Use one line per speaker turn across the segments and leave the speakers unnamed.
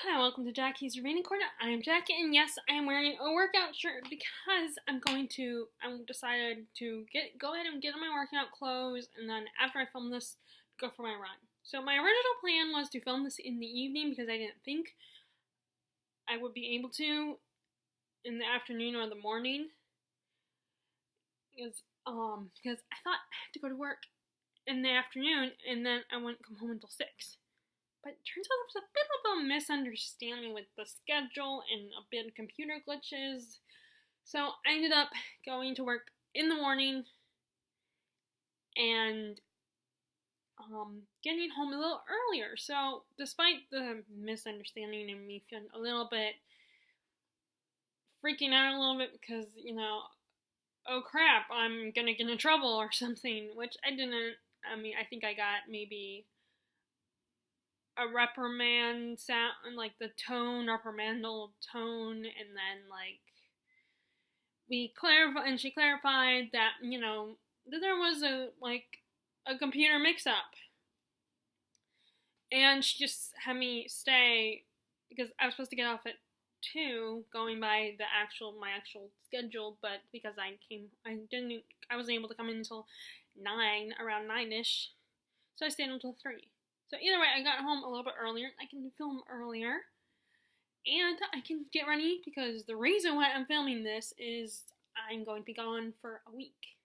Hi, welcome to Jackie's Reading Corner. I am Jackie, and yes, I am wearing a workout shirt because I'm decided to go ahead and get in my workout clothes, and then after I film this, go for my run. So my original plan was to film this in the evening because I didn't think I would be able to in the afternoon or the morning because I thought I had to go to work in the afternoon, and then I wouldn't come home until 6. But it turns out there was a bit of a misunderstanding with the schedule and a bit of computer glitches. So I ended up going to work in the morning and getting home a little earlier. So despite the misunderstanding and me feeling a little bit freaking out a little bit because, oh crap, I'm gonna get in trouble or something, which I didn't. I think I got maybe a reprimand sound, like the reprimandal tone, and then she clarified that that there was a computer mix-up, and she just had me stay because I was supposed to get off at 2, going by my actual schedule, but because I wasn't able to come in until 9, around 9ish, so I stayed until 3. So either way, I got home a little bit earlier. I can film earlier, and I can get ready because the reason why I'm filming this is I'm going to be gone for a week,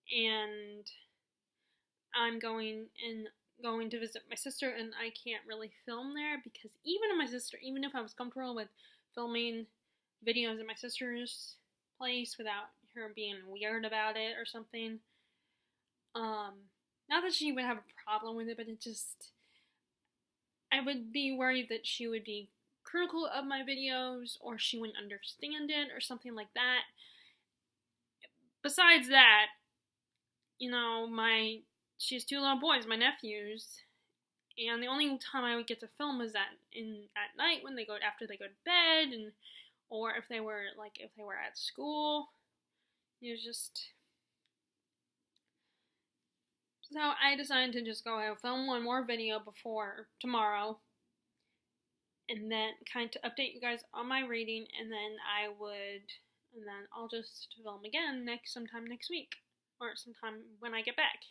and I'm going to visit my sister, and I can't really film there because even if I was comfortable with filming videos at my sister's place without her being weird about it or something, not that she would have a problem with it, but I would be worried that she would be critical of my videos or she wouldn't understand it or something like that. Besides that, she has 2 little boys, my nephews, and the only time I would get to film is at night when after they go to bed, or if they were at school. It was just. So I decided to just go ahead and film one more video before tomorrow, and then kind of update you guys on my reading, and then I'll just film again sometime next week, or sometime when I get back.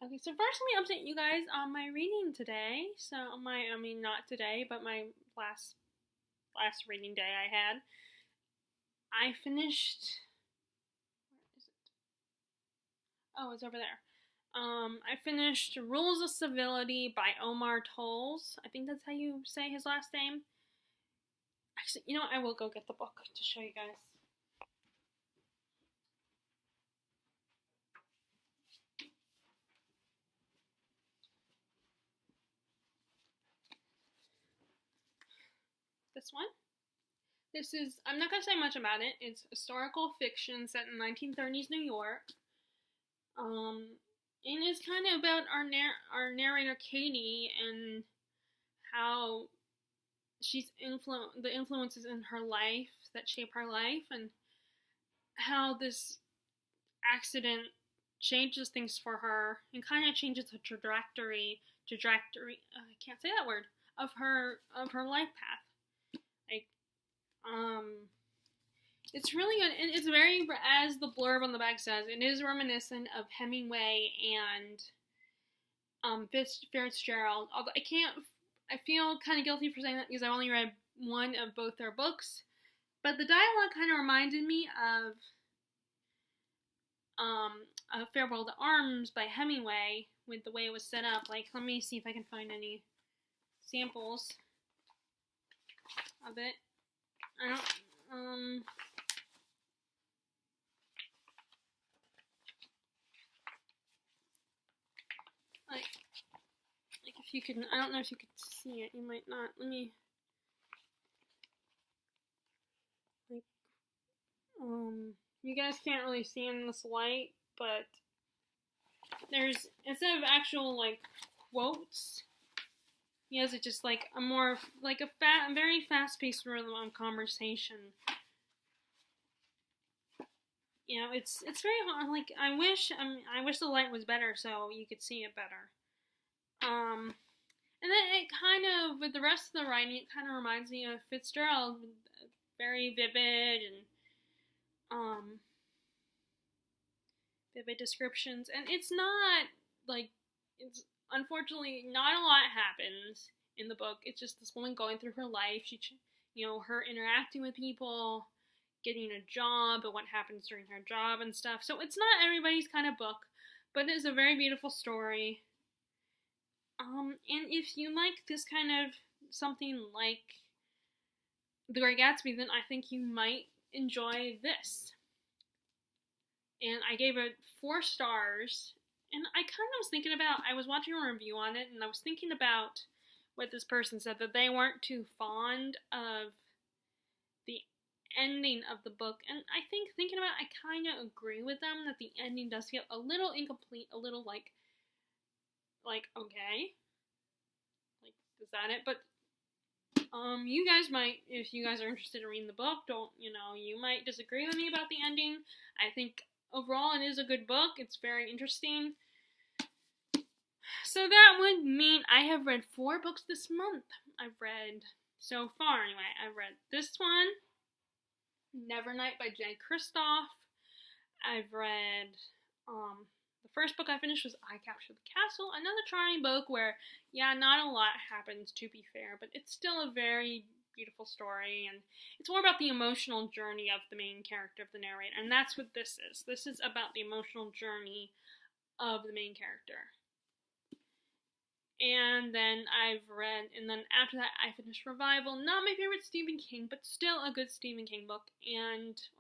Okay, so first let me update you guys on my reading today. So not today, but my last reading day I had. I finished. Oh, it's over there. I finished Rules of Civility by Omar Tolls. I think that's how you say his last name. Actually, I will go get the book to show you guys. This one. I'm not going to say much about it. It's historical fiction set in 1930s New York. And it's kind of about our narrator Katie and how the influences in her life that shape her life, and how this accident changes things for her and kind of changes the trajectory. I can't say that word of her life path. It's really good, and it's very, as the blurb on the back says, it is reminiscent of Hemingway and Fitzgerald. Although I feel kind of guilty for saying that because I only read one of both their books, but the dialogue kind of reminded me of Farewell to Arms by Hemingway, with the way it was set up. Let me see if I can find any samples of it. If you can, I don't know if you could see it. You might not. Let me. You guys can't really see in this light, but there's, instead of actual quotes, he has it just a more a very fast-paced rhythm of conversation. It's very hard. I wish the light was better so you could see it better. it kind of, with the rest of the writing, it kind of reminds me of Fitzgerald, very vivid and vivid descriptions, and it's not like, it's unfortunately not a lot happens in the book. It's just this woman going through her life. Her interacting with people, getting a job, and what happens during her job and stuff. So it's not everybody's kind of book, but it is a very beautiful story. And if you like this kind of something like The Great Gatsby, then I think you might enjoy this. And I gave it 4 stars. And I kind of was thinking about, I was watching a review on it, and I was thinking about what this person said, that they weren't too fond of the ending of the book. And I think, thinking about it, I kind of agree with them, that the ending does feel a little incomplete, a little like, okay, like, is that it? But, you guys might, if you guys are interested in reading the book, you might disagree with me about the ending. I think overall it is a good book. It's very interesting. So that would mean I have read 4 books this month. I've read, so far anyway, I've read this one, Nevernight by Jay Kristoff. I've read, the first book I finished was I Captured the Castle, another charming book where, yeah, not a lot happens, to be fair, but it's still a very beautiful story, and it's more about the emotional journey of the main character, of the narrator, and that's what this is. This is about the emotional journey of the main character. And then after that I finished Revival, not my favorite Stephen King, but still a good Stephen King book,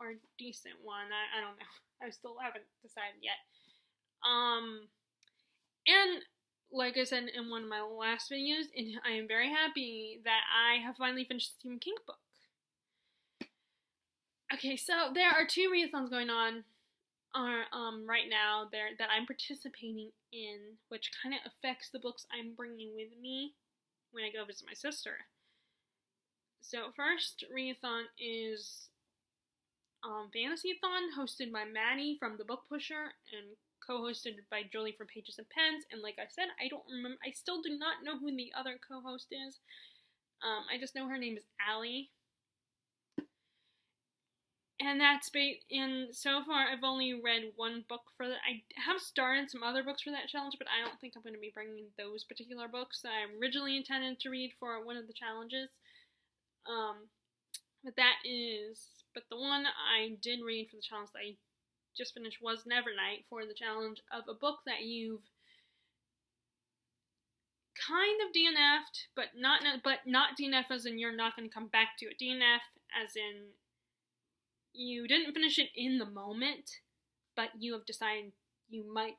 or a decent one, I don't know, I still haven't decided yet. And like I said in one of my last videos, I am very happy that I have finally finished the Stephen King book. Okay, so there are 2 readathons going on right now that I'm participating in, which kind of affects the books I'm bringing with me when I go visit my sister. So first readathon is Fantasy-a-thon, hosted by Maddie from The Book Pusher and co-hosted by Jolie from Pages and Pens. And like I said, I still do not know who the other co-host is. I just know her name is Allie. And and so far I've only read 1 book for that. I have started some other books for that challenge, but I don't think I'm going to be bringing those particular books that I originally intended to read for one of the challenges. But the one I did read for the challenge that I just finished was Nevernight, for the challenge of a book that you've kind of DNF'd, but not DNF as in you're not going to come back to it. DNF as in you didn't finish it in the moment, but you have decided you plan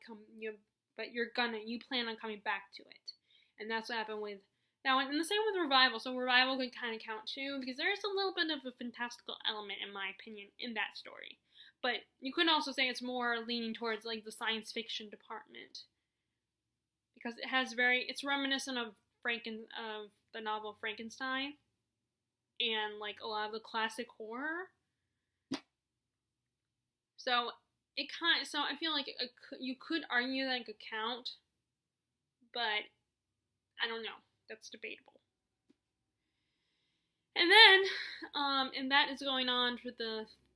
on coming back to it. And that's what happened with that one. And the same with Revival. So Revival could kind of count too, because there's a little bit of a fantastical element, in my opinion, in that story. But you could also say it's more leaning towards like the science fiction department, because it's reminiscent of the novel Frankenstein, and like a lot of the classic horror. So I feel like you could argue that it could count, but I don't know. That's debatable. And then, and that is going on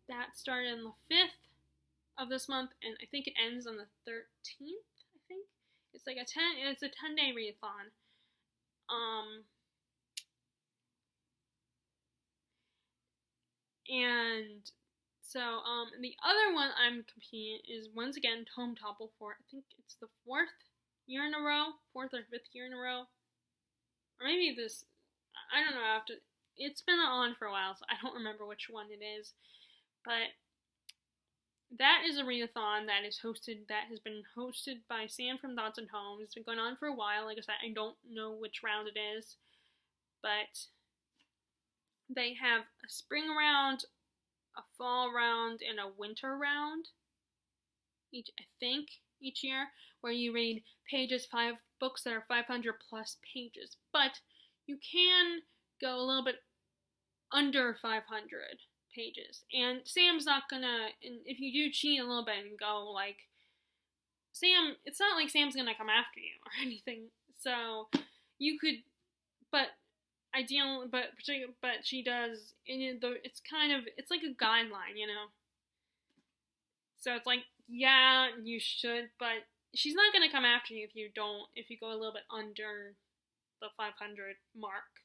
that started on the 5th of this month, and I think it ends on the 13th, I think. It's like it's a 10-day readathon. And so, the other one I'm competing is, once again, Tome Topple for, I think it's the 4th year in a row, 4th or 5th year in a row. Or maybe I don't know, it's been on for a while, so I don't remember which one it is. But that is a readathon that has been hosted by Sam from Thoughts and Homes. It's been going on for a while. Like I said, I don't know which round it is, but they have a spring round, a fall round, and a winter round each year, where you read books that are 500 plus pages, but you can go a little bit under 500 pages, and Sam's not gonna, and if you do cheat a little bit and go like Sam, it's not like Sam's gonna come after you or anything, so you could ideal, but she does. It's like a guideline, you know. So it's like, yeah, you should, but she's not gonna come after you if you go a little bit under the 500 mark.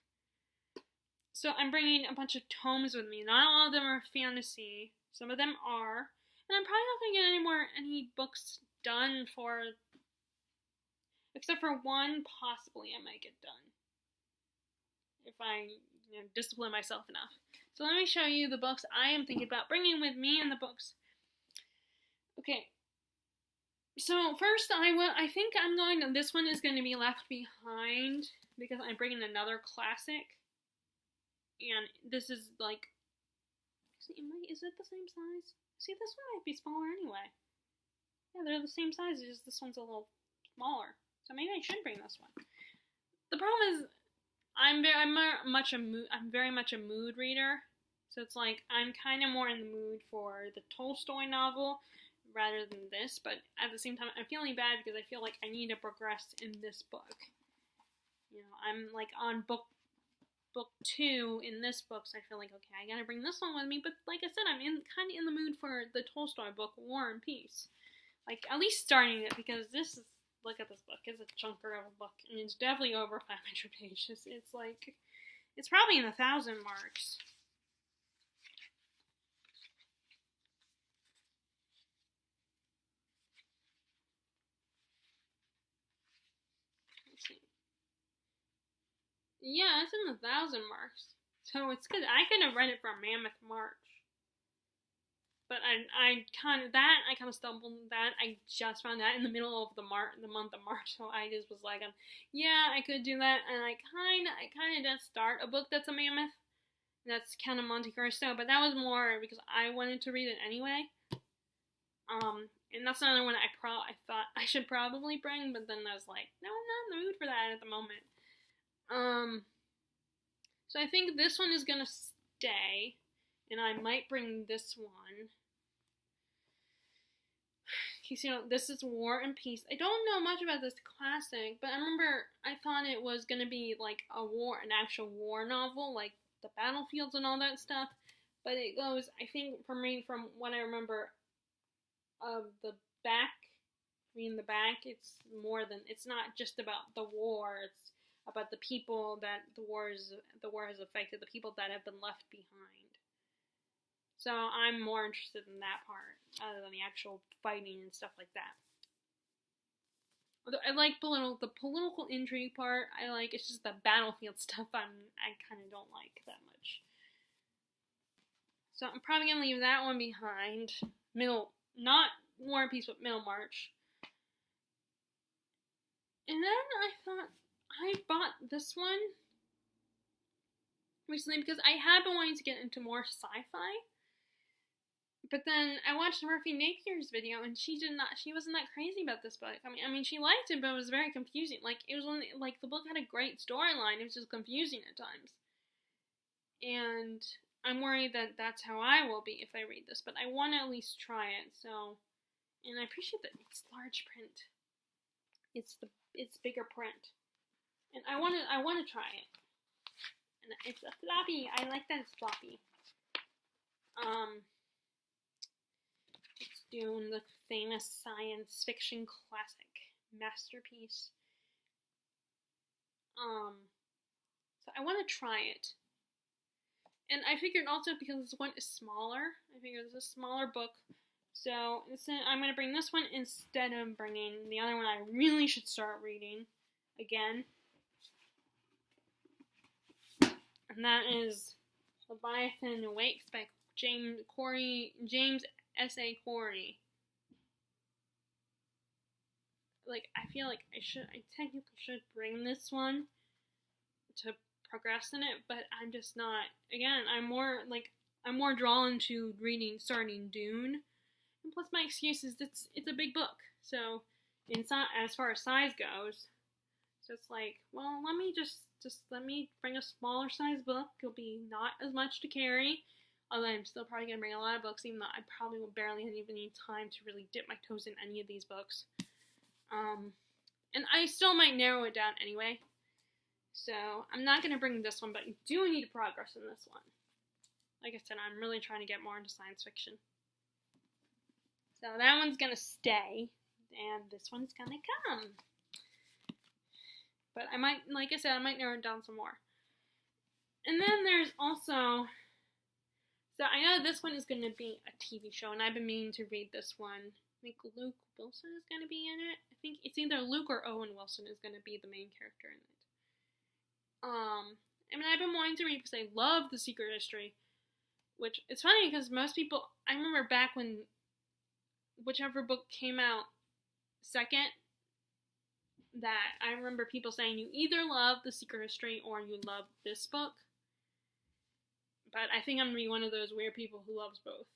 So I'm bringing a bunch of tomes with me. Not all of them are fantasy. Some of them are. And I'm probably not going to get any books done except for one, possibly I might get done. If I discipline myself enough. So let me show you the books I am thinking about bringing with me and the books. Okay. So first I think this one is going to be left behind because I'm bringing another classic. And this is like, is it the same size? See, this one might be smaller anyway. Yeah, they're the same size, it's just this one's a little smaller. So maybe I should bring this one. The problem is, I'm very much a mood reader. So it's like, I'm kind of more in the mood for the Tolstoy novel rather than this. But at the same time, I'm feeling bad because I feel like I need to progress in this book. You know, I'm like on book 2 in this book, so I feel like, okay, I gotta bring this one with me, but like I said, I'm kind of in the mood for the Tolstoy book, War and Peace. Like, at least starting it, because look at this book, it's a chunker of a book, and it's definitely over 500 pages. It's like, it's probably in 1,000 marks. Let's see. Yeah, it's in 1,000 marks. So it's good. I could have read it from Mammoth March. But I kind of stumbled on that. I just found that in the middle of the month of March. So I just was like, yeah, I could do that. And I kind of did start a book that's a mammoth. That's Count of Monte Cristo. But that was more because I wanted to read it anyway. And that's another one I thought I should probably bring. But then I was like, no, I'm not in the mood for that at the moment. So I think this one is gonna stay, and I might bring this one. This is War and Peace. I don't know much about this classic, but I remember I thought it was gonna be like an actual war novel, like the battlefields and all that stuff. But it goes, I think, for me, from what I remember of the back, it's not just about the war. It's about the people that the war has affected, the people that have been left behind. So I'm more interested in that part, other than the actual fighting and stuff like that. Although I like the political intrigue part. It's just the battlefield stuff I kind of don't like that much. So I'm probably gonna leave that one behind. Not War and Peace, but Middlemarch. And then I thought, I bought this one recently because I had been wanting to get into more sci-fi. But then I watched Murphy Napier's video, and she wasn't that crazy about this book. I mean, she liked it, but it was very confusing. The book had a great storyline. It was just confusing at times. And I'm worried that that's how I will be if I read this, but I want to at least try it. So, and I appreciate that it's large print. It's bigger print. And I want to try it. And it's a floppy. I like that it's floppy. It's doing the famous science fiction classic masterpiece. So I want to try it. And I figured also because this one is smaller, I figured this is a smaller book. So I'm going to bring this one instead of bringing the other one I really should start reading again. And that is Leviathan Awakes by James S.A. Corey. I feel like I technically should bring this one to progress in it, but I'm just not. Again, I'm more drawn to starting Dune. And plus my excuse is it's a big book. So, as far as size goes, so it's like, well, let me let me bring a smaller size book. It'll be not as much to carry. Although I'm still probably going to bring a lot of books, even though I probably will barely even need time to really dip my toes in any of these books. And I still might narrow it down anyway. So I'm not going to bring this one, but I do need to progress in this one. Like I said, I'm really trying to get more into science fiction. So that one's going to stay, and this one's going to come. But I might, like I said, I might narrow it down some more. And then there's also, so I know this one is going to be a TV show, and I've been meaning to read this one. I think Luke Wilson is going to be in it. I think it's either Luke or Owen Wilson is going to be the main character in it. I mean, I've been wanting to read because I love The Secret History, which it's funny because most people, I remember back when whichever book came out second, that I remember people saying you either love The Secret History or you love this book. But I think I'm going to be one of those weird people who loves both.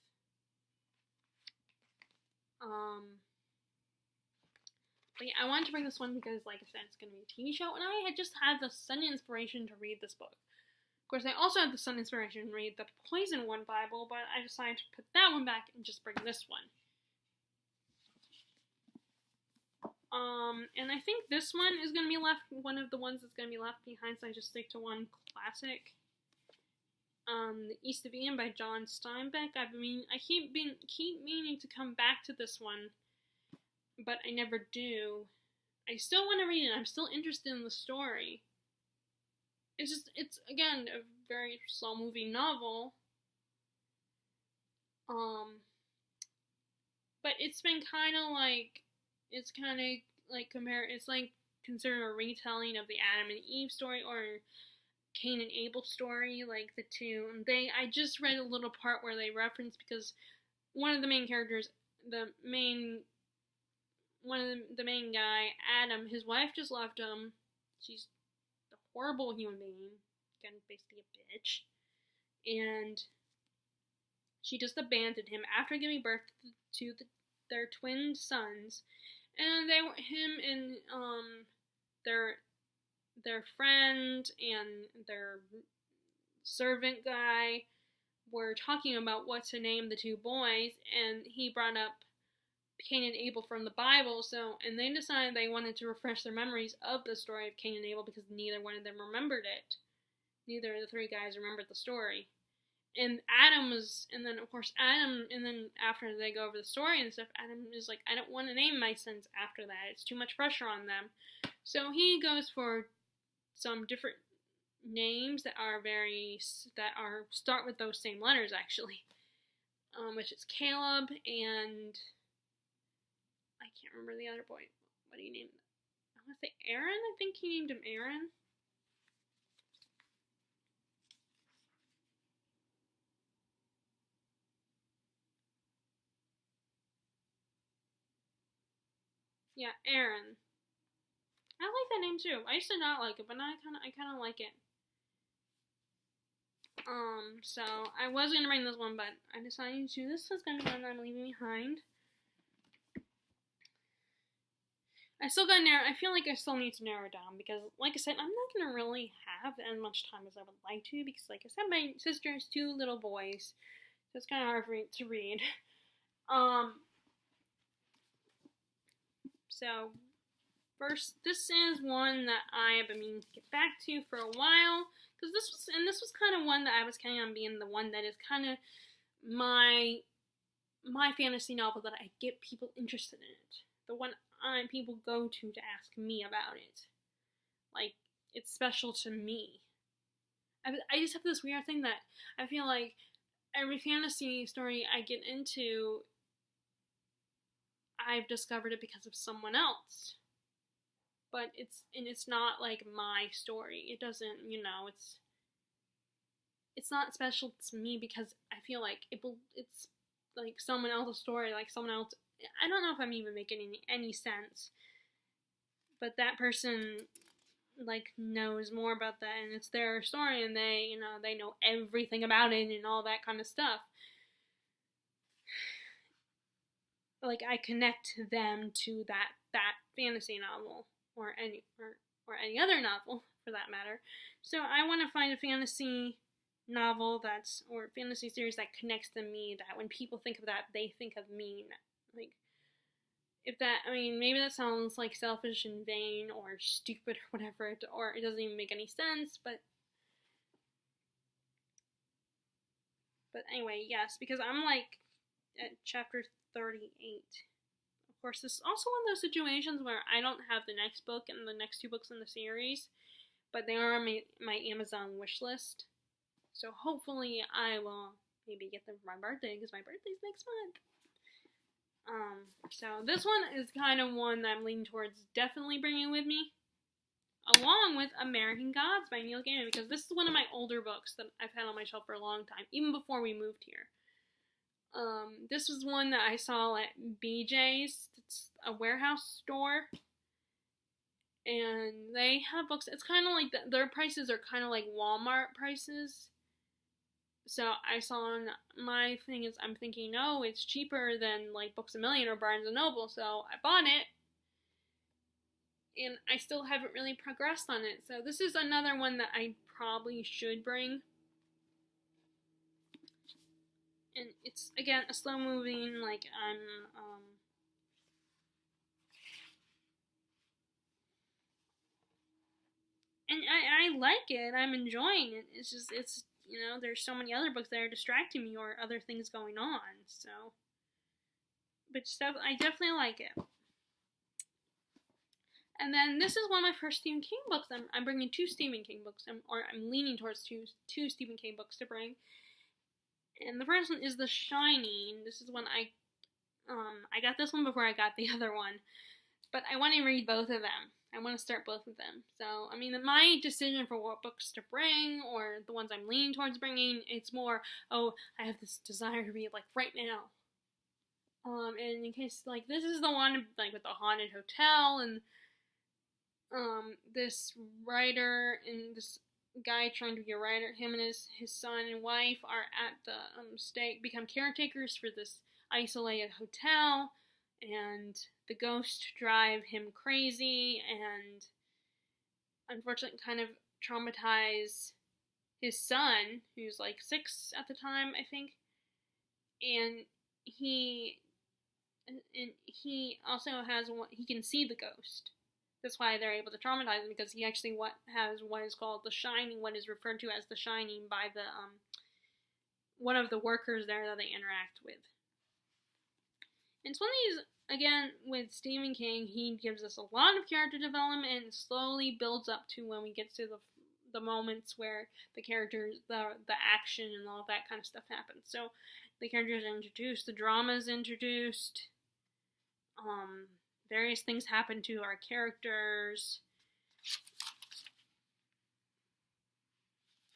But yeah, I wanted to bring this one because, like I said, it's going to be a TV show, and I had just had the sudden inspiration to read this book. Of course, I also had the sudden inspiration to read the Poison One Bible, but I decided to put that one back and just bring this one. And I think this one is going to be one of the ones that's going to be left behind, so I just stick to one classic. The East of Eden by John Steinbeck. I keep meaning to come back to this one, but I never do. I still want to read it. I'm still interested in the story. It's again a very slow moving novel. But it's been kind of like considered a retelling of the Adam and Eve story, or Cain and Abel story, like the two. And I just read a little part where they reference, because one of the main characters, the main guy, Adam, his wife just left him. She's a horrible human being, again, basically a bitch, and she just abandoned him after giving birth to their twin sons. And him and their friend and their servant guy were talking about what to name the two boys, and he brought up Cain and Abel from the Bible, and they decided they wanted to refresh their memories of the story of Cain and Abel because neither one of them remembered it. Neither of the three guys remembered the story. And Adam and then after they go over the story and stuff, Adam is like, I don't want to name my sons after that. It's too much pressure on them. So he goes for some different names that start with those same letters, actually. Which is Caleb and I can't remember the other boy. What do you name him? I want to say Aaron. I think he named him Aaron. Yeah, Aaron. I like that name too. I used to not like it, but now I kind of like it. So I was gonna bring this one, but I decided to. This is gonna be one I'm leaving behind. I feel like I still need to narrow it down because, like I said, I'm not gonna really have as much time as I would like to because, like I said, my sister has two little boys, so it's kind of hard for me to read. So first, this is one that I have been meaning to get back to for a while, because this was kind of one that I was counting on being the one that is kind of my fantasy novel that I get people interested in it. The one people go to ask me about it. Like, it's special to me. I just have this weird thing that I feel like every fantasy story I get into, I've discovered it because of someone else. But it's not like my story. It doesn't, it's not special to me because I feel like it's like someone else's story, like someone else. I don't know if I'm even making any sense. But that person like knows more about that, and it's their story, and they know everything about it and all that kind of stuff. Like, I connect them to that fantasy novel or any other novel for that matter. So I want to find a fantasy novel or fantasy series that connects to me, that when people think of that, they think of me. Like, if that, I mean, maybe that sounds like selfish and vain or stupid or whatever, or it doesn't even make any sense, but anyway, yes, because I'm like at chapter 38. Of course, this is also one of those situations where I don't have the next book and the next two books in the series, but they are on my Amazon wish list. So hopefully I will maybe get them for my birthday, because my birthday's next month. So this one is kind of one that I'm leaning towards definitely bringing with me, along with American Gods by Neil Gaiman, because this is one of my older books that I've had on my shelf for a long time, even before we moved here. This was one that I saw at BJ's. It's a warehouse store, and they have books. It's kind of like their prices are kind of like Walmart prices. So I saw on my thing is I'm thinking, oh, it's cheaper than like Books A Million or Barnes and Noble, so I bought it, and I still haven't really progressed on it. So this is another one that I probably should bring. And it's, again, a slow moving, like, and I like it, I'm enjoying it, it's just, it's, there's so many other books that are distracting me or other things going on, so, but stuff, I definitely like it. And then this is one of my first Stephen King books. I'm bringing two Stephen King books, or I'm leaning towards two Stephen King books to bring. And the first one is The Shining. This is one I got this one before I got the other one, but I want to read both of them. I want to start both of them. So, I mean, my decision for what books to bring, or the ones I'm leaning towards bringing, it's more, oh, I have this desire to read, like, right now. And in case, like, this is the one, like, with the haunted hotel, and, this writer and this guy trying to be a writer, him and his son and wife are at the, become caretakers for this isolated hotel, and the ghosts drive him crazy, and unfortunately kind of traumatize his son, who's like 6 at the time, I think, and he also has he can see the ghost. That's why they're able to traumatize him, because he actually has what is called the Shining, what is referred to as the Shining by the one of the workers there that they interact with. And it's one of these, again, with Stephen King, he gives us a lot of character development and slowly builds up to when we get to the moments where the characters, the action and all that kind of stuff happens. So the characters are introduced, the drama is introduced, various things happen to our characters.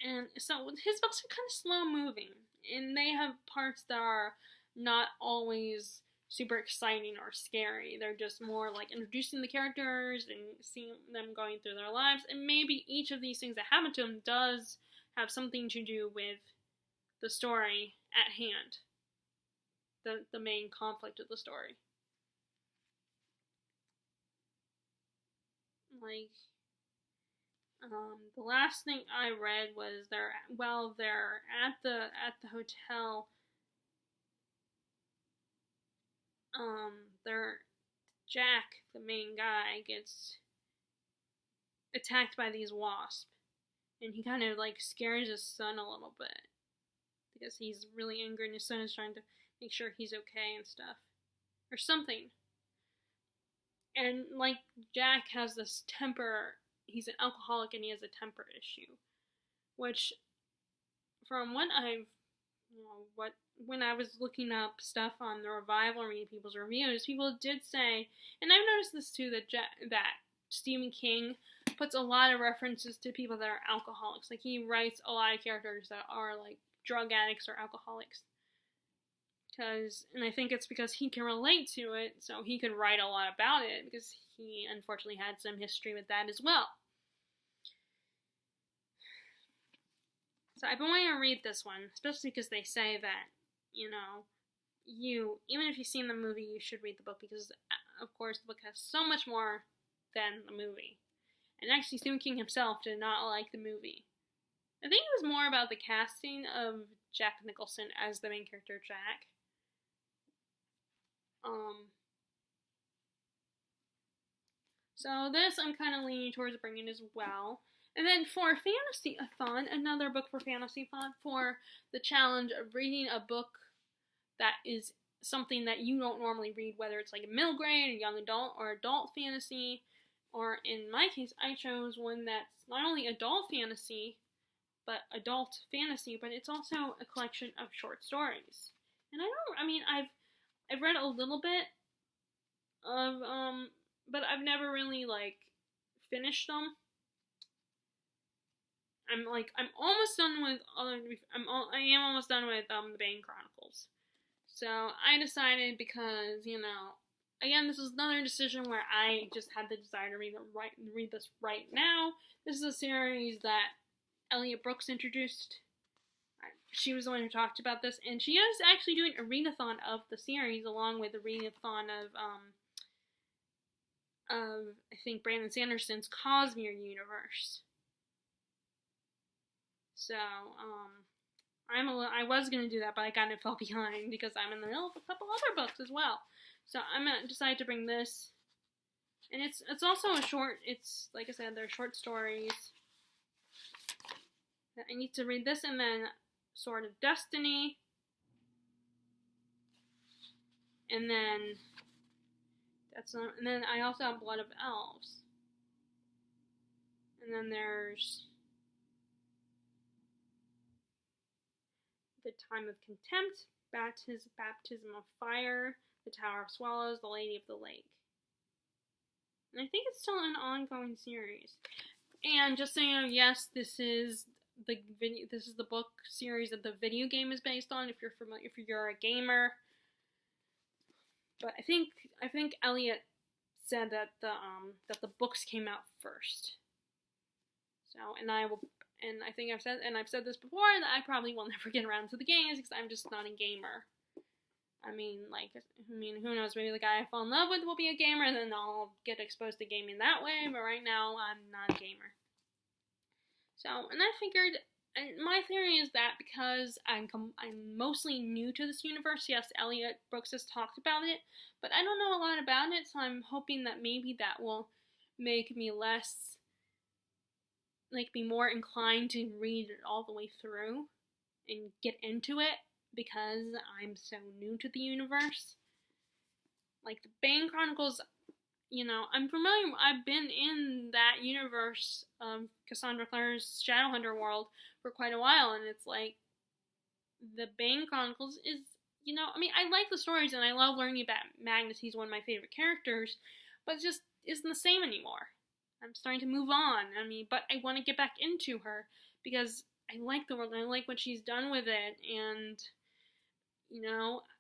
And so his books are kind of slow moving, and they have parts that are not always super exciting or scary. They're just more like introducing the characters and seeing them going through their lives, and maybe each of these things that happen to them does have something to do with the story at hand, the main conflict of the story. Like, the last thing I read was they're at the hotel. Jack, the main guy, gets attacked by these wasps, and he kind of like scares his son a little bit because he's really angry, and his son is trying to make sure he's okay and stuff, or something. And like Jack has this temper, he's an alcoholic and he has a temper issue, which from what I've, when I was looking up stuff on the revival and reading people's reviews, people did say, and I've noticed this too, that Stephen King puts a lot of references to people that are alcoholics. Like, he writes a lot of characters that are like drug addicts or alcoholics. And I think it's because he can relate to it, so he could write a lot about it, because he unfortunately had some history with that as well. So I've been wanting to read this one, especially because they say that, even if you've seen the movie, you should read the book, because, of course, the book has so much more than the movie. And actually, Stephen King himself did not like the movie. I think it was more about the casting of Jack Nicholson as the main character, Jack. So this I'm kind of leaning towards bringing as well. And then for Fantasy-a-thon, another book for Fantasy-a-thon, for the challenge of reading a book that is something that you don't normally read, whether it's like a middle grade, a young adult, or adult fantasy. Or in my case, I chose one that's not only adult fantasy, but it's also a collection of short stories. And I've read a little bit of, but I've never really, like, finished them. I'm almost done with I am almost done with the Bane Chronicles. So I decided, because again, this is another decision where I just had the desire to read this right now. This is a series that Elliot Brooks introduced. She was the one who talked about this, and she is actually doing a readathon of the series along with a readathon of I think Brandon Sanderson's Cosmere universe. So I was gonna do that, but I kind of fell behind because I'm in the middle of a couple other books as well. So I'm gonna decide to bring this, and it's also a short. It's like I said, they're short stories. I need to read this, and then Sword of Destiny, and then and then I also have Blood of Elves, and then there's The Time of Contempt, Baptism of Fire, The Tower of Swallows, The Lady of the Lake. And I think it's still an ongoing series. And just so you know, yes, this is the book series that the video game is based on, if you're a gamer. But I think Elliot said that the books came out first. So, and I think I've said this before, that I probably will never get around to the games because I'm just not a gamer. Who knows, maybe the guy I fall in love with will be a gamer, and then I'll get exposed to gaming that way, but right now, I'm not a gamer. So, and I figured, and my theory is that because I'm mostly new to this universe, yes, Elliot Brooks has talked about it, but I don't know a lot about it, so I'm hoping that maybe that will make me be more inclined to read it all the way through and get into it, because I'm so new to the universe. Like the Bane Chronicles, I'm familiar. I've been in that universe of Cassandra Clare's Shadowhunter world for quite a while, and it's like the Bane Chronicles is, I like the stories and I love learning about Magnus. He's one of my favorite characters, but it just isn't the same anymore. I'm starting to move on. But I want to get back into her because I like the world and I like what she's done with it, and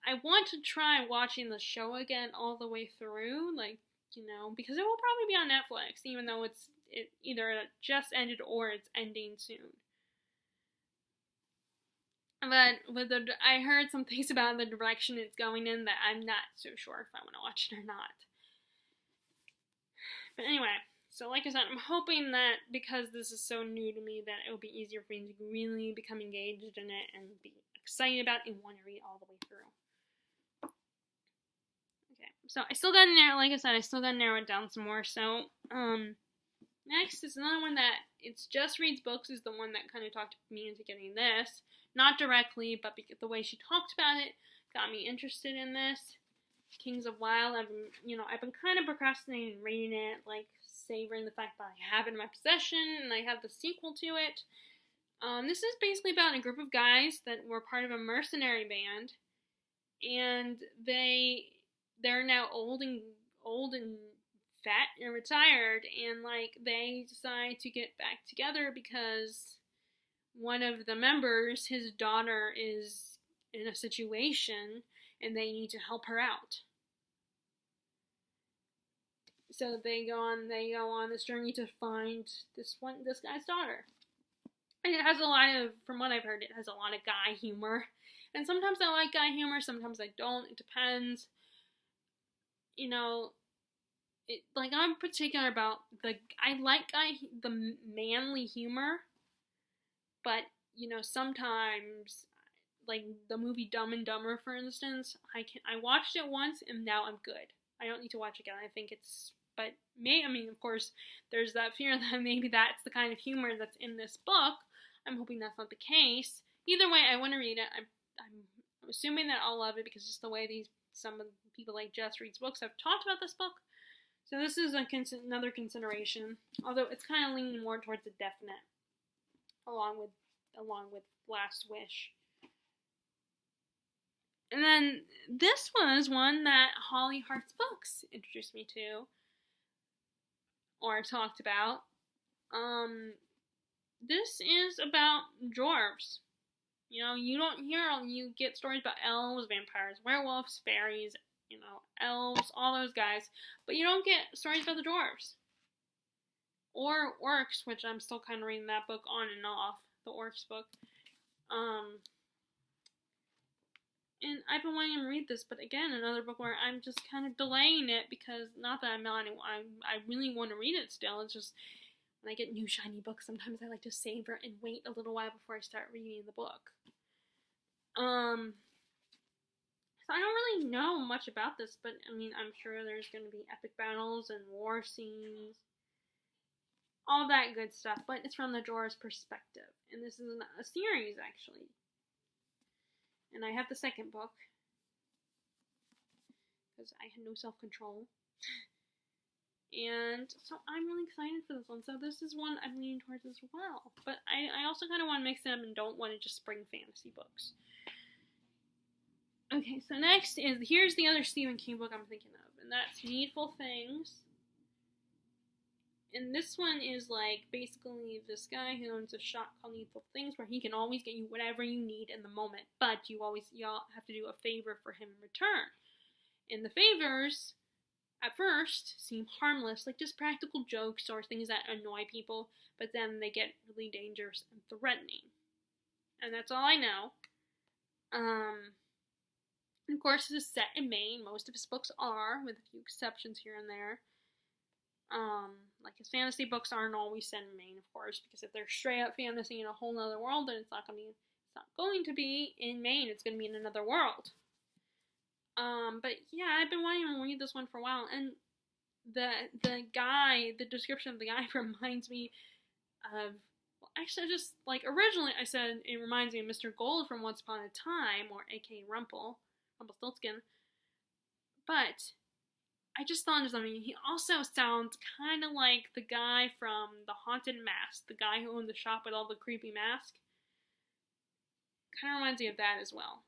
I want to try watching the show again all the way through, because it will probably be on Netflix, even though it either just ended or it's ending soon. But I heard some things about the direction it's going in that I'm not so sure if I want to watch it or not. But anyway, so like I said, I'm hoping that because this is so new to me that it will be easier for me to really become engaged in it and be excited about it and want to read all the way through. Okay, so I still got to narrow it down some more. So, next is another one that it's just reads books, is the one that kind of talked me into getting this. Not directly, but because the way she talked about it got me interested in this. Kings of Wild. I've been kind of procrastinating reading it, savoring the fact that I have it in my possession and I have the sequel to it. This is basically about a group of guys that were part of a mercenary band, and they're now old and fat and retired, and they decide to get back together because one of the members, his daughter, is in a situation and they need to help her out. So they go on this journey to find this guy's daughter. And it has a lot of, from what I've heard, it has a lot of guy humor. And sometimes I like guy humor, sometimes I don't. It depends. I'm particular about I like the manly humor, but sometimes, like the movie Dumb and Dumber, for instance, I watched it once and now I'm good. I don't need to watch it again. I think it's But I mean, of course, there's that fear that maybe that's the kind of humor that's in this book. I'm hoping that's not the case. Either way, I want to read it. I'm assuming that I'll love it because just the way some of the people like Jess reads books have talked about this book. So this is another consideration, although it's kind of leaning more towards a definite, along with Last Wish. And then this was one that Holly Hearts Books introduced me to, or talked about. This is about dwarves. You get stories about elves, vampires, werewolves, fairies, elves, all those guys, but you don't get stories about the dwarves. Or orcs, which I'm still kind of reading that book on and off, the orcs book. And I've been wanting to read this, but again, another book where I'm just kind of delaying it because, not that I really want to read it still, it's just, when I get new shiny books, sometimes I like to savor and wait a little while before I start reading the book. So I don't really know much about this, but I mean, I'm sure there's going to be epic battles and war scenes, all that good stuff, but it's from the dwarves' perspective, and this is a series, actually. And I have the second book, because I had no self-control. And so I'm really excited for this one. So this is one I'm leaning towards as well. But I also kind of want to mix them and don't want to just spring fantasy books. Okay, so here's the other Stephen King book I'm thinking of, and that's Needful Things. And this one is like basically this guy who owns a shop called Needful Things, where he can always get you whatever you need in the moment, but y'all have to do a favor for him in return. And the favors, at first, seem harmless, like just practical jokes or things that annoy people, but then they get really dangerous and threatening. And that's all I know. Of course, this is set in Maine. Most of his books are, with a few exceptions here and there. Like his fantasy books aren't always set in Maine, of course, because if they're straight up fantasy in a whole other world, then it's not going to be in Maine. It's going to be in another world. But yeah, I've been wanting to read this one for a while, and the description of the guy reminds me of, well, actually, just like originally I said it reminds me of Mr. Gold from Once Upon a Time, or aka Rumpelstiltskin, but I just thought of something. He also sounds kind of like the guy from The Haunted Mask, the guy who owned the shop with all the creepy masks. Kind of reminds me of that as well.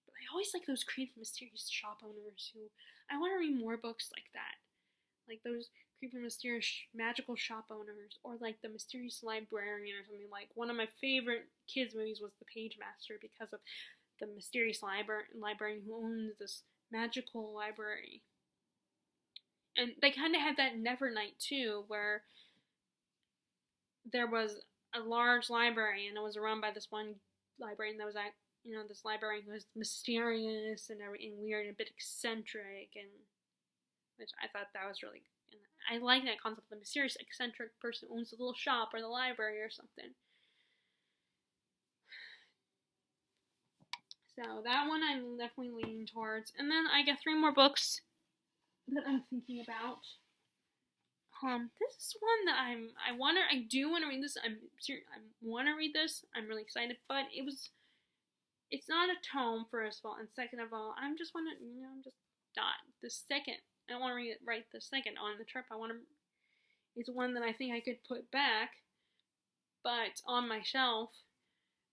But I always like those creepy, mysterious shop owners who, I want to read more books like that. Like those creepy, mysterious, magical shop owners, or like the mysterious librarian or something. Like one of my favorite kids' movies was The Page Master, because of the mysterious librarian who owns this magical library. And they kind of had that in Nevernight too, where there was a large library and it was run by this one librarian that was this librarian who was mysterious and weird and a bit eccentric, and which I thought that was really, and I like that concept, the mysterious eccentric person who owns a little shop or the library or something. So that one I'm definitely leaning towards. And then I get 3 more books that I'm thinking about. This is one that I do want to read this. I want to read this. I'm really excited, but it's not a tome, first of all, and second of all, I'm just not. The second, I don't want to read it right the second on the trip. It's one that I think I could put back, but on my shelf.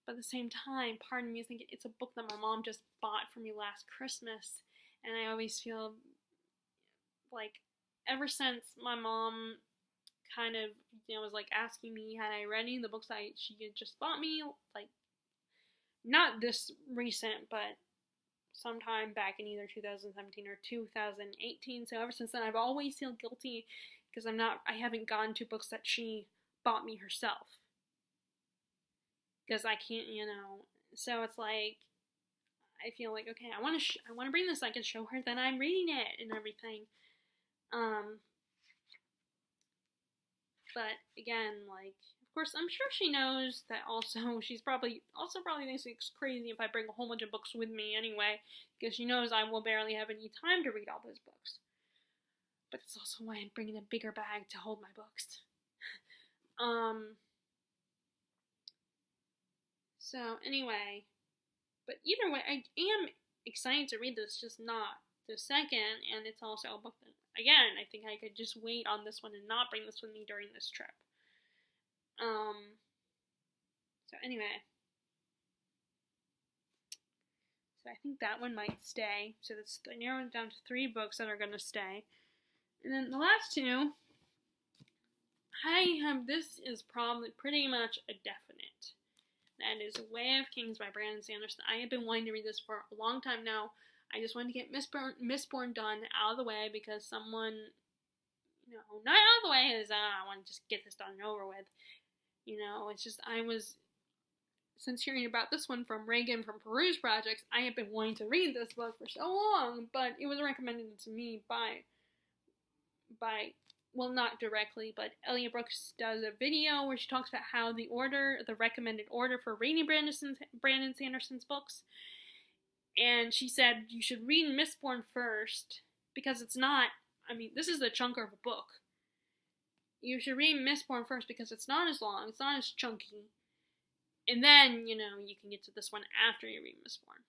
But at the same time, part of me is thinking it's a book that my mom just bought for me last Christmas, and I always feel like ever since my mom kind of, was like asking me had I read any of the books she had just bought me, like not this recent, but sometime back in either 2017 or 2018. So ever since then, I've always felt guilty because I haven't gone to books that she bought me herself. Because I can't, so it's like, I feel like, okay, I want to bring this so I can show her that I'm reading it and everything. But again, like, of course, I'm sure she knows that also, she's probably thinks it's crazy if I bring a whole bunch of books with me anyway, because she knows I will barely have any time to read all those books. but it's also why I'm bringing a bigger bag to hold my books. So anyway, but either way, I am excited to read this, just not the second, and it's also a book that, again, I think I could just wait on this one and not bring this with me during this trip. So anyway. So I think that one might stay. So that's narrowed down to 3 books that are going to stay. And then the last 2, this is probably pretty much a definite. That is Way of Kings by Brandon Sanderson. I have been wanting to read this for a long time now. I just wanted to get Mistborn done out of the way because someone, not out of the way is, I want to just get this done and over with. It's just, since hearing about this one from Reagan from Peruse Projects, I have been wanting to read this book for so long, but it was recommended to me by well, not directly, but Elliot Brooks does a video where she talks about how the recommended order for reading Brandon Sanderson's books, and she said you should read Mistborn first, because it's not, this is a chunker of a book. You should read Mistborn first because it's not as long, it's not as chunky, and then, you can get to this one after you read Mistborn.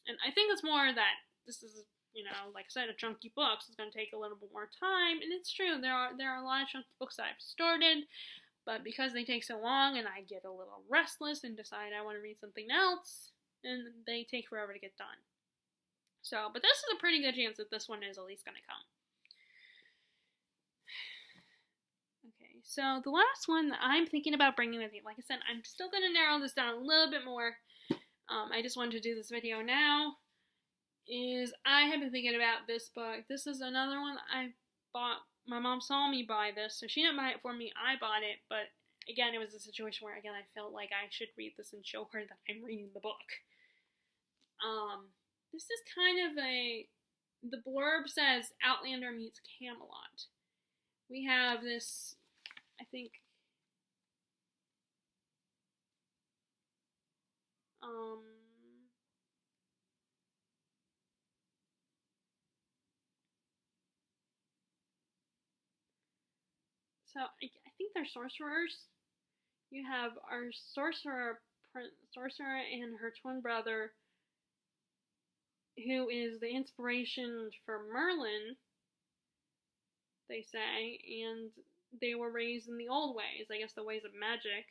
And I think it's more that this is, like I said, a chunky book, so it's going to take a little bit more time. And it's true, there are a lot of chunky books that I've started, but because they take so long and I get a little restless and decide I want to read something else, and they take forever to get done. So, but this is a pretty good chance that this one is at least going to come. Okay, so the last one that I'm thinking about bringing with me, like I said, I'm still going to narrow this down a little bit more. I just wanted to do this video now. I have been thinking about this book. This is another one that I bought. My mom saw me buy this, so she didn't buy it for me. I bought it, but again, it was a situation where, again, I felt like I should read this and show her that I'm reading the book. This is kind of the blurb says Outlander meets Camelot. We have this, I think, so I think they're sorcerers. You have our sorcerer and her twin brother, who is the inspiration for Merlin, they say, and they were raised in the old ways, I guess the ways of magic.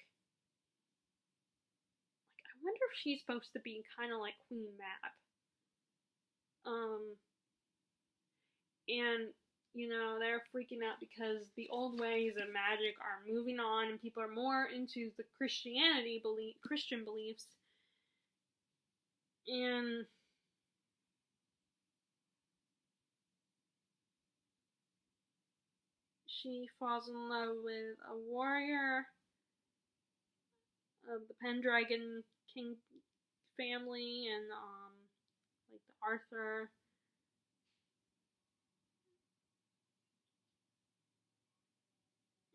I wonder if she's supposed to be kind of like Queen Mab. And, they're freaking out because the old ways of magic are moving on and people are more into the Christian beliefs. And she falls in love with a warrior of the Pendragon King family, and like the Arthur.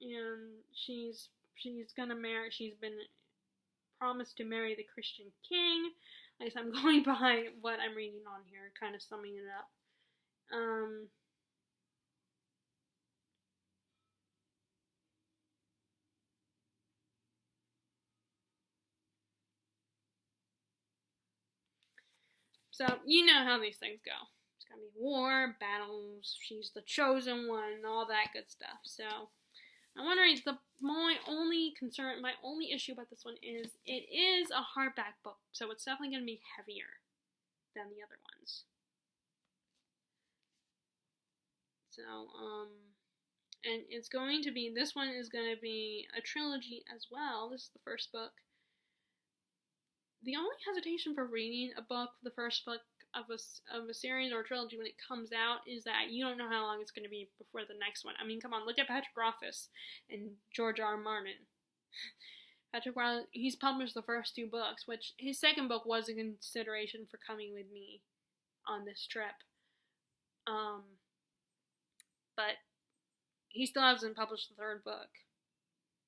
And she's been promised to marry the Christian king. I guess I'm going by what I'm reading on here, kind of summing it up. So, you know how these things go. It's gonna be war, battles, she's the chosen one, all that good stuff. So, I'm wondering, my only issue about this one is it is a hardback book, so it's definitely going to be heavier than the other ones. So, and this one is going to be a trilogy as well. This is the first book. The only hesitation for reading the first book of a series or a trilogy when it comes out is that you don't know how long it's going to be before the next one. Come on, look at Patrick Rothfuss and George R. R. Martin. Patrick Rothfuss, he's published the first 2 books, which his second book was a consideration for coming with me on this trip. But he still hasn't published the 3rd book.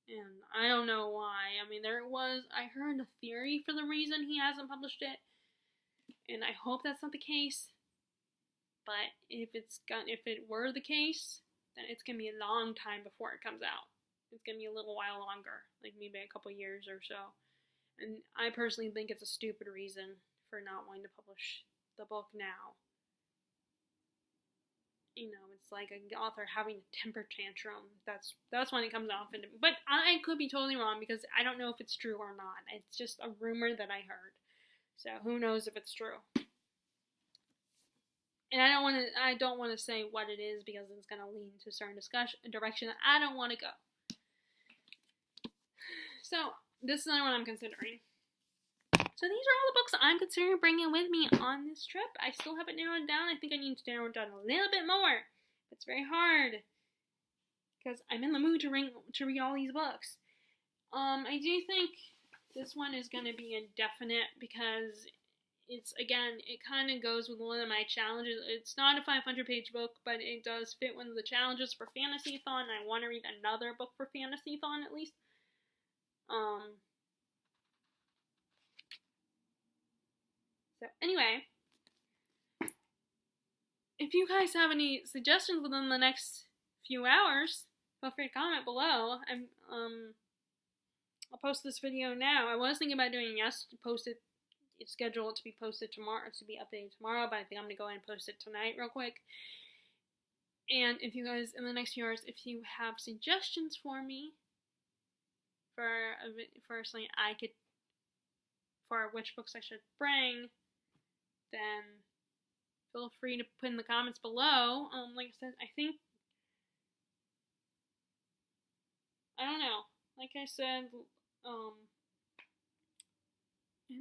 And I don't know why. I heard a theory for the reason he hasn't published it. And I hope that's not the case. But if it were the case, then it's gonna be a long time before it comes out. It's gonna be a little while longer, like maybe a couple years or so. And I personally think it's a stupid reason for not wanting to publish the book now. You know, it's like an author having a temper tantrum. That's when it comes off. But I could be totally wrong because I don't know if it's true or not. It's just a rumor that I heard. So who knows if it's true. And I don't want to say what it is because it's going to lead to a certain direction that I don't want to go. So this is another one I'm considering. So these are all the books I'm considering bringing with me on this trip. I still haven't narrowed it down. I think I need to narrow it down a little bit more. It's very hard because I'm in the mood to read all these books. I do think this one is going to be indefinite because it's, again, it kind of goes with one of my challenges. It's not a 500-page book, but it does fit one of the challenges for Fantasython. I want to read another book for Fantasython at least. So anyway, if you guys have any suggestions within the next few hours, feel free to comment below. I'll post this video now. I was thinking about doing schedule it to be posted tomorrow, to be updated tomorrow, but I think I'm gonna go ahead and post it tonight real quick. And if you guys, in the next few hours, if you have suggestions for me for something for which books I should bring, then feel free to put in the comments below. Like I said, I don't know. Like I said,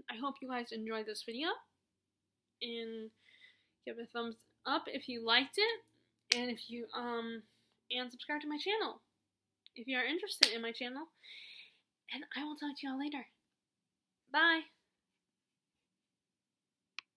I hope you guys enjoyed this video, and give it a thumbs up if you liked it, and if you, and subscribe to my channel if you are interested in my channel, and I will talk to y'all later. Bye!